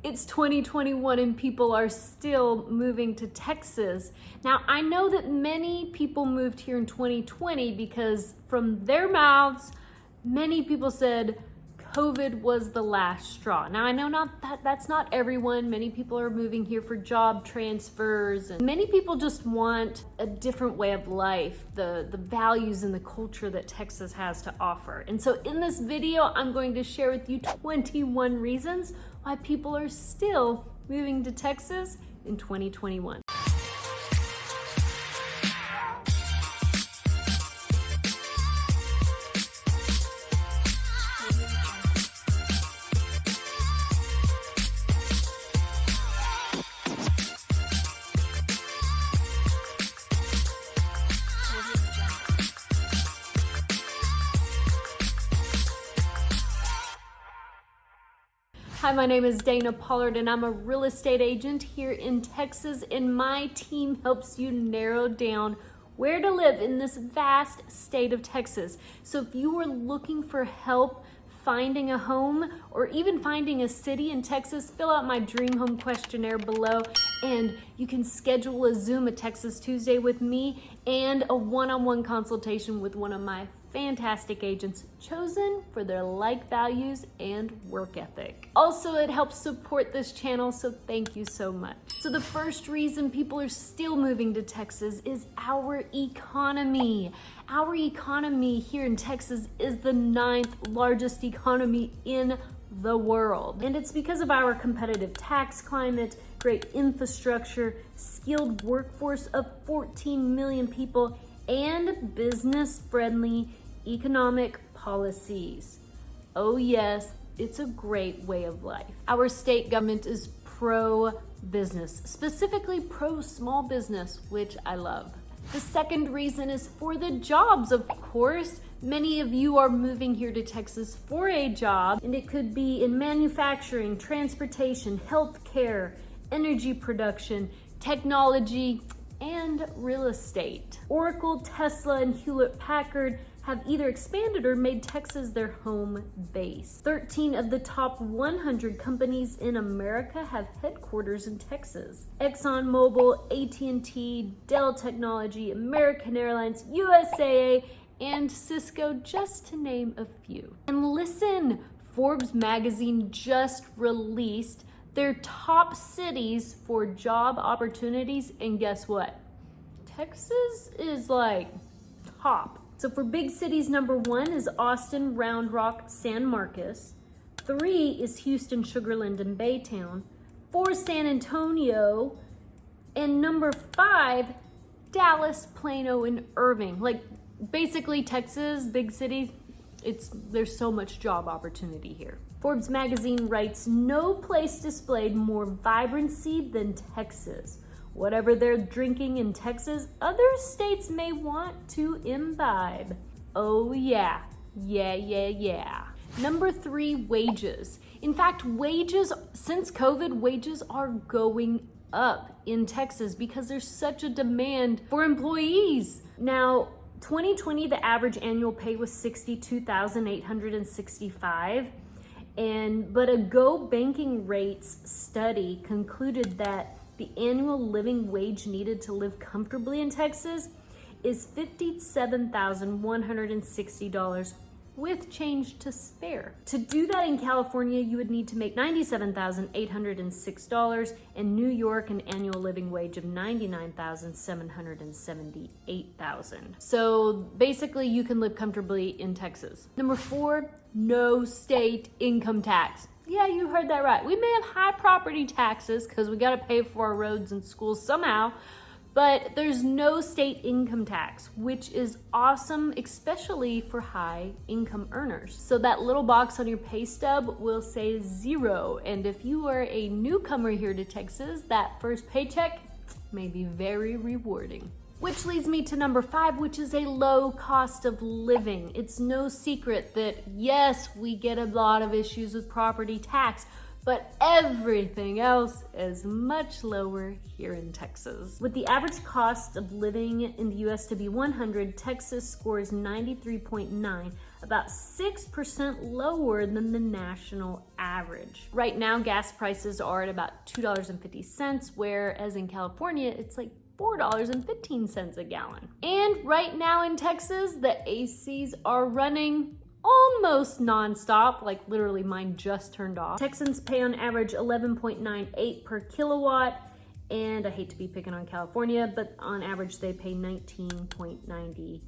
It's 2021 and people are still moving to Texas. Now, I know that many people moved here in 2020 because from their mouths, many people said COVID was the last straw. Now, I know that's not everyone. Many people are moving here for job transfers, and many people just want a different way of life, the values and the culture that Texas has to offer. And so in this video, I'm going to share with you 21 reasons why people are still moving to Texas in 2021. Hi, my name is Dana Pollard and I'm a real estate agent here in Texas, and my team helps you narrow down where to live in this vast state of Texas. So if you are looking for help finding a home or even finding a city in Texas, fill out my dream home questionnaire below and you can schedule a Zoom, a Texas Tuesday with me, and a one-on-one consultation with one of my fantastic agents chosen for their like values and work ethic. Also, it helps support this channel, so thank you so much. So the first reason people are still moving to Texas is our economy. Our economy here in Texas is the 9th largest economy in the world. And it's because of our competitive tax climate, great infrastructure, skilled workforce of 14 million people, and business-friendly economic policies. Oh yes, it's a great way of life. Our state government is pro-business, specifically pro-small business, which I love. The second reason is for the jobs, of course. Many of you are moving here to Texas for a job, and it could be in manufacturing, transportation, healthcare, energy production, technology, and real estate. Oracle, Tesla, and Hewlett-Packard have either expanded or made Texas their home base. 13 of the top 100 companies in America have headquarters in Texas. ExxonMobil, AT&T, Dell Technology, American Airlines, USAA, and Cisco, just to name a few. And listen, Forbes magazine just released their top cities for job opportunities, and guess what? Texas is like top. So for big cities, number 1 is Austin, Round Rock, San Marcos. 3 is Houston, Sugar Land, and Baytown. 4, San Antonio. And number 5, Dallas, Plano, and Irving. Like basically Texas, big cities, there's so much job opportunity here. Forbes magazine writes, no place displayed more vibrancy than Texas. Whatever they're drinking in Texas, other states may want to imbibe. Oh yeah, yeah. Number 3, wages. In fact, wages, since COVID, wages are going up in Texas because there's such a demand for employees. Now, 2020, the average annual pay was $62,865. But a Go Banking Rates study concluded that the annual living wage needed to live comfortably in Texas is $57,160 with change to spare. To do that in California, you would need to make $97,806, and New York an annual living wage of $99,778,000. So basically you can live comfortably in Texas. Number 4, no state income tax. Yeah, you heard that right. We may have high property taxes because we got to pay for our roads and schools somehow, but there's no state income tax, which is awesome, especially for high income earners. So that little box on your pay stub will say 0. And if you are a newcomer here to Texas, that first paycheck may be very rewarding. Which leads me to number 5, which is a low cost of living. It's no secret that, yes, we get a lot of issues with property tax, but everything else is much lower here in Texas. With the average cost of living in the US to be 100, Texas scores 93.9 about 6% lower than the national average. Right now, gas prices are at about $2.50, whereas in California, it's like $4.15 a gallon. And right now in Texas, the ACs are running almost nonstop, like literally mine just turned off. Texans pay on average 11.98 per kilowatt, and I hate to be picking on California, but on average they pay 19.90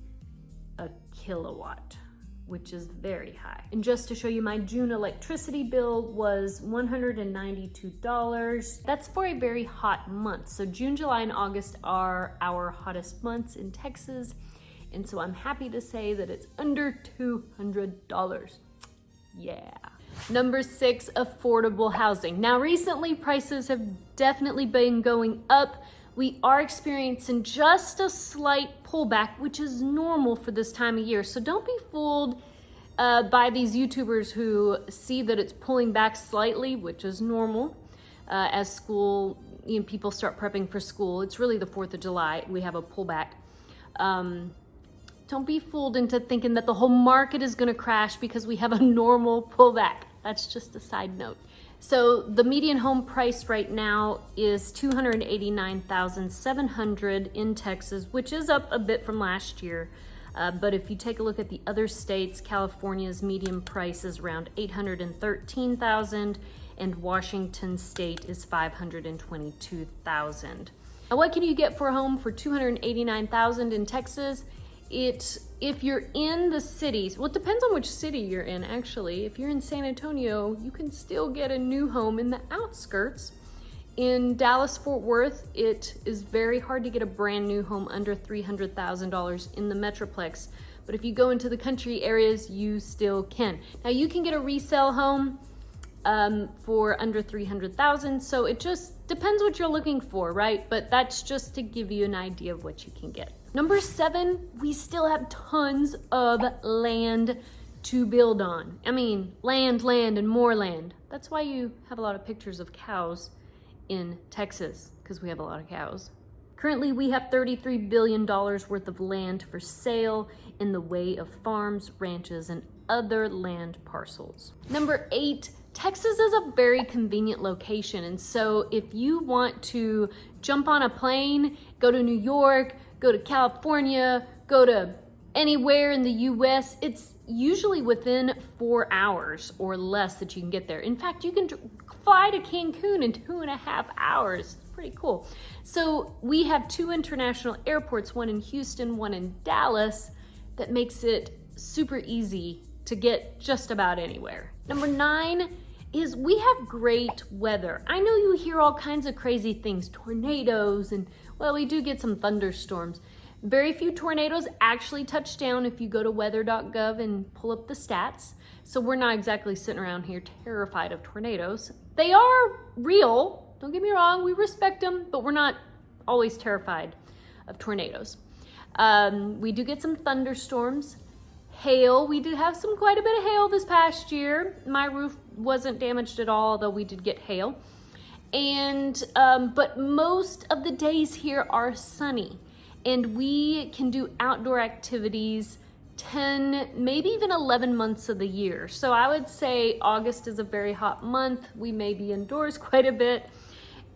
a kilowatt, which is very high. And just to show you, my June electricity bill was $192. That's for a very hot month. So June, July, and August are our hottest months in Texas. And so I'm happy to say that it's under $200. Yeah. Number 6, affordable housing. Now, recently prices have definitely been going up. We are experiencing just a slight pullback, which is normal for this time of year. So don't be fooled by these YouTubers who see that it's pulling back slightly, which is normal as school, people start prepping for school. It's really the 4th of July. We have a pullback. Don't be fooled into thinking that the whole market is going to crash because we have a normal pullback. That's just a side note. So the median home price right now is $289,700 in Texas, which is up a bit from last year. But if you take a look at the other states, California's median price is around $813,000, and Washington State is $522,000. Now, what can you get for a home for $289,000 in Texas? If you're in the cities, well, it depends on which city you're in, actually. If you're in San Antonio, you can still get a new home in the outskirts. In Dallas-Fort Worth, it is very hard to get a brand new home under $300,000 in the Metroplex. But if you go into the country areas, you still can. Now, you can get a resale home for under $300,000. So it just depends what you're looking for, right? But that's just to give you an idea of what you can get. Number 7, we still have tons of land to build on. I mean, land, and more land. That's why you have a lot of pictures of cows in Texas, because we have a lot of cows. Currently, we have $33 billion worth of land for sale in the way of farms, ranches, and other land parcels. Number 8, Texas is a very convenient location. And so if you want to jump on a plane, go to New York, go to California, go to anywhere in the US, it's usually within 4 hours or less that you can get there. In fact, you can fly to Cancun in 2.5 hours. It's pretty cool. So we have 2 international airports, one in Houston, one in Dallas, that makes it super easy to get just about anywhere. Number 9 is we have great weather. I know you hear all kinds of crazy things, tornadoes, and well, we do get some thunderstorms. Very few tornadoes actually touch down if you go to weather.gov and pull up the stats. So we're not exactly sitting around here terrified of tornadoes. They are real, don't get me wrong, we respect them, but we're not always terrified of tornadoes. We do get some thunderstorms. Hail, we did have quite a bit of hail this past year. My roof wasn't damaged at all, though we did get hail. And but most of the days here are sunny, and we can do outdoor activities 10, maybe even 11 months of the year. So I would say August is a very hot month. We may be indoors quite a bit,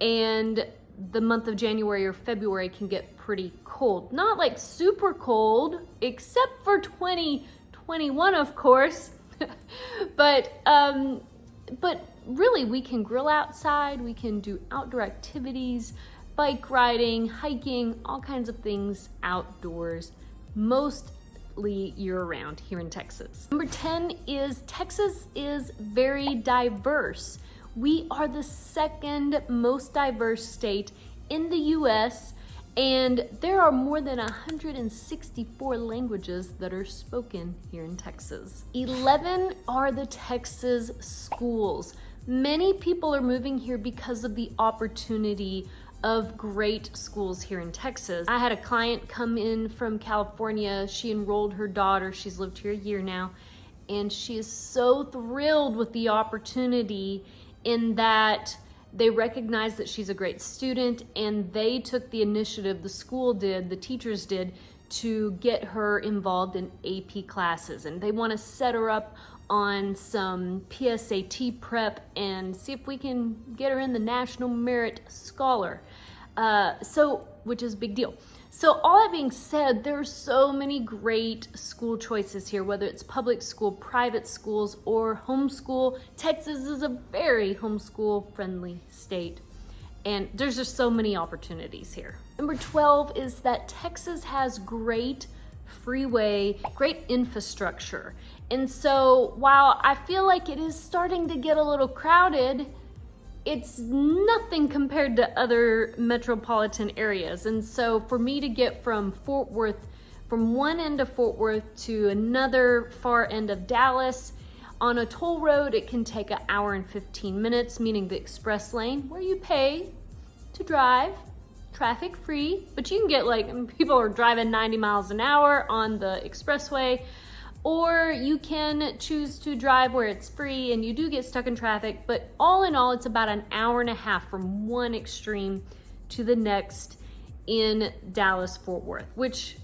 and the month of January or February can get pretty cold. Not like super cold, except for 2021, of course. But really, we can grill outside, we can do outdoor activities, bike riding, hiking, all kinds of things outdoors, mostly year-round here in Texas. Number 10 is Texas is very diverse. We are the 2nd most diverse state in the US, and there are more than 164 languages that are spoken here in Texas. 11 are the Texas schools. Many people are moving here because of the opportunity of great schools here in Texas. I had a client come in from California. She enrolled her daughter. She's lived here a year now, and she is so thrilled with the opportunity in that they recognize that she's a great student, and they took the initiative, the school did, the teachers did, to get her involved in AP classes, and they want to set her up on some PSAT prep and see if we can get her in the National Merit Scholar. Which is a big deal. So all that being said, there are so many great school choices here, whether it's public school, private schools, or homeschool. Texas is a very homeschool friendly state, and there's just so many opportunities here. Number 12 is that Texas has great freeway, great infrastructure. And so while I feel like it is starting to get a little crowded, it's nothing compared to other metropolitan areas. And so for me to get from Fort Worth, from one end of Fort Worth to another far end of Dallas, on a toll road, it can take an hour and 15 minutes, meaning the express lane, where you pay to drive, traffic free, but you can get people are driving 90 miles an hour on the expressway, or you can choose to drive where it's free and you do get stuck in traffic. But all in all, it's about an hour and a half from one extreme to the next in Dallas-Fort Worth, which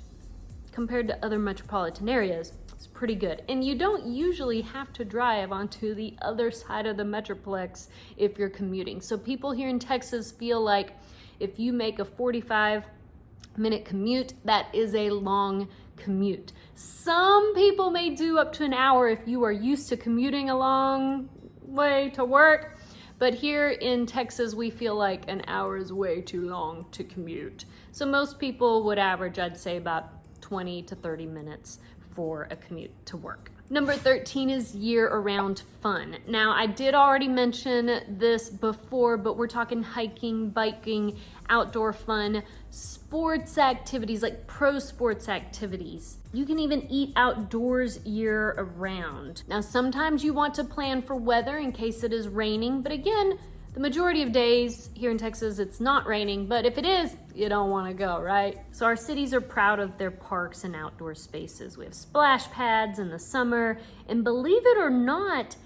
compared to other metropolitan areas, is pretty good. And you don't usually have to drive onto the other side of the metroplex if you're commuting. So people here in Texas feel like if you make a 45-minute commute, that is a long commute. Some people may do up to an hour if you are used to commuting a long way to work, but here in Texas, we feel like an hour is way too long to commute. So most people would average, I'd say, about 20 to 30 minutes for a commute to work. Number 13 is year-round fun. Now, I did already mention this before, but we're talking hiking, biking, outdoor fun, sports activities, like pro sports activities. You can even eat outdoors year-round. Now, sometimes you want to plan for weather in case it is raining, but again, the majority of days here in Texas, it's not raining, but if it is, you don't want to go, right? So our cities are proud of their parks and outdoor spaces. We have splash pads in the summer, and believe it or not,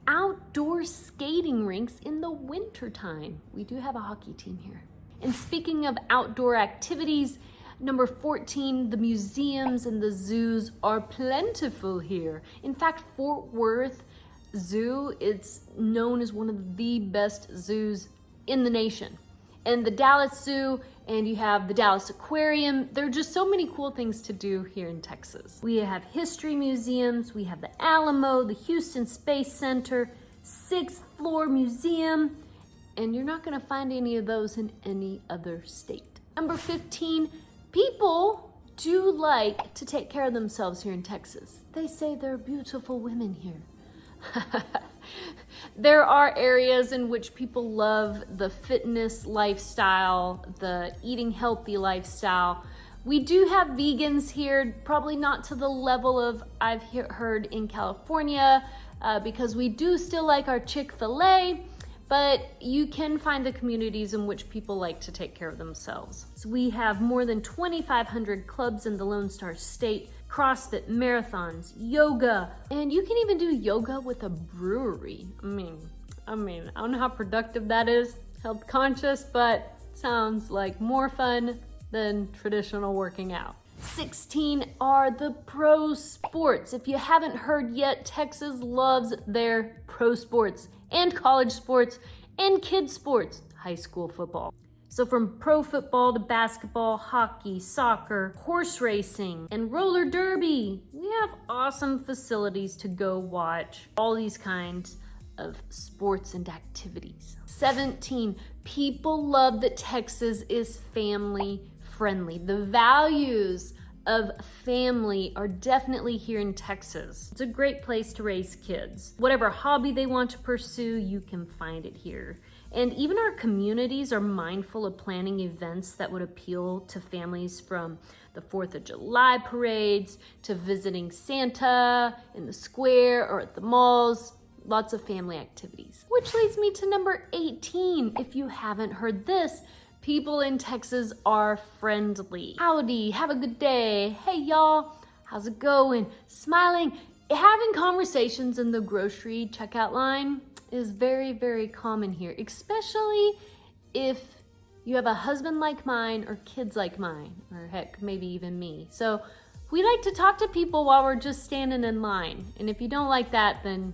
outdoor skating rinks in the wintertime. We do have a hockey team here. And speaking of outdoor activities, number 14, the museums and the zoos are plentiful here. In fact, Fort Worth Zoo, it's known as one of the best zoos in the nation. And the Dallas Zoo, and you have the Dallas Aquarium. There are just so many cool things to do here in Texas. We have history museums, we have the Alamo, the Houston Space Center, 6th Floor Museum, and you're not gonna find any of those in any other state. Number 15, people do like to take care of themselves here in Texas. They say there are beautiful women here. There are areas in which people love the fitness lifestyle, the eating healthy lifestyle. We do have vegans here, probably not to the level of I've heard in California, because we do still like our Chick-fil-A, but you can find the communities in which people like to take care of themselves. So we have more than 2,500 clubs in the Lone Star State, CrossFit, marathons, yoga, and you can even do yoga with a brewery. I mean, I don't know how productive that is, health conscious, but sounds like more fun than traditional working out. 16 are the pro sports. If you haven't heard yet, Texas loves their pro sports and college sports and kids sports, high school football. So from pro football to basketball, hockey, soccer, horse racing, and roller derby, we have awesome facilities to go watch all these kinds of sports and activities. 17, people love that Texas is family friendly. The values of family are definitely here in Texas. It's a great place to raise kids. Whatever hobby they want to pursue, you can find it here. And even our communities are mindful of planning events that would appeal to families, from the 4th of July parades to visiting Santa in the square or at the malls. Lots of family activities. Which leads me to number 18. If you haven't heard this, people in Texas are friendly. Howdy, have a good day. Hey y'all, how's it going? Smiling. Having conversations in the grocery checkout line is very, very common here, especially if you have a husband like mine or kids like mine, or heck, maybe even me. So we like to talk to people while we're just standing in line. And if you don't like that, then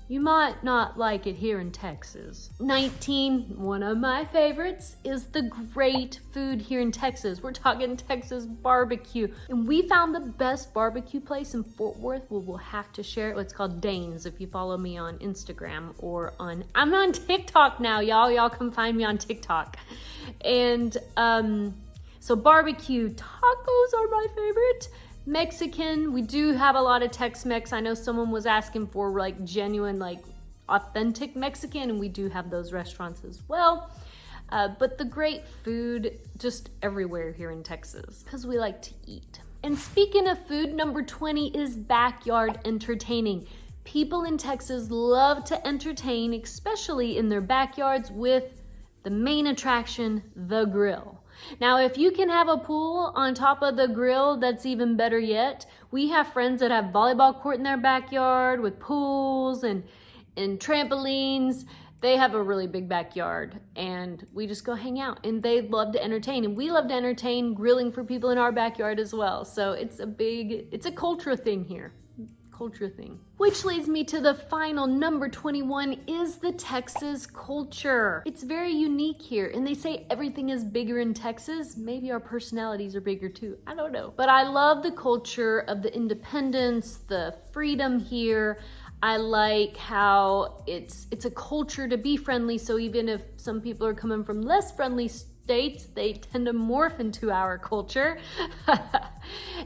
you might not like it here in Texas. 19, one of my favorites, is the great food here in Texas. We're talking Texas barbecue. And we found the best barbecue place in Fort Worth. We'll have to share it. It's called Dane's if you follow me on Instagram or I'm on TikTok now, y'all. Y'all come find me on TikTok. And so barbecue tacos are my favorite. Mexican, we do have a lot of Tex-Mex. I know someone was asking for like genuine, like authentic Mexican, and we do have those restaurants as well. But the great food just everywhere here in Texas because we like to eat. And speaking of food, number 20 is backyard entertaining. People in Texas love to entertain, especially in their backyards, with the main attraction, the grill. Now, if you can have a pool on top of the grill, that's even better yet. We have friends that have volleyball court in their backyard with pools and trampolines. They have a really big backyard and we just go hang out, and they love to entertain, and we love to entertain grilling for people in our backyard as well. So it's a culture thing here. Which leads me to the final number 21 is the Texas culture. It's very unique here, and they say everything is bigger in Texas. Maybe our personalities are bigger too, I don't know. But I love the culture of the independence, the freedom here. I like how it's a culture to be friendly, so even if some people are coming from less friendly states, they tend to morph into our culture.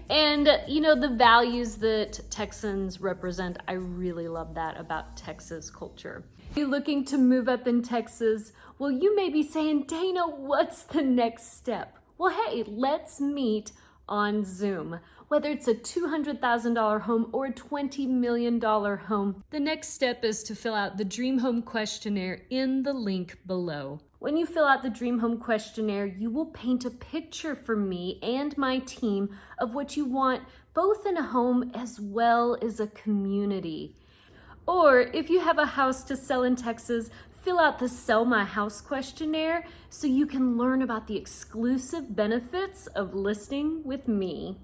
And the values that Texans represent, I really love that about Texas culture. Are you looking to move up in Texas? Well, you may be saying, Dana, what's the next step? Well, hey, let's meet on Zoom. Whether it's a $200,000 home or a $20 million home, the next step is to fill out the Dream Home Questionnaire in the link below. When you fill out the Dream Home Questionnaire, you will paint a picture for me and my team of what you want, both in a home as well as a community. Or if you have a house to sell in Texas, fill out the Sell My House questionnaire so you can learn about the exclusive benefits of listing with me.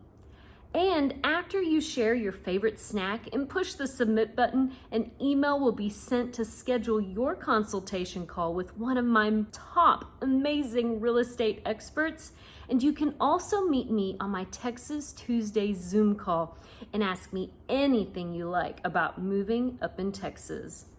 And after you share your favorite snack and push the submit button, an email will be sent to schedule your consultation call with one of my top amazing real estate experts. And you can also meet me on my Texas Tuesday Zoom call and ask me anything you like about moving up in Texas.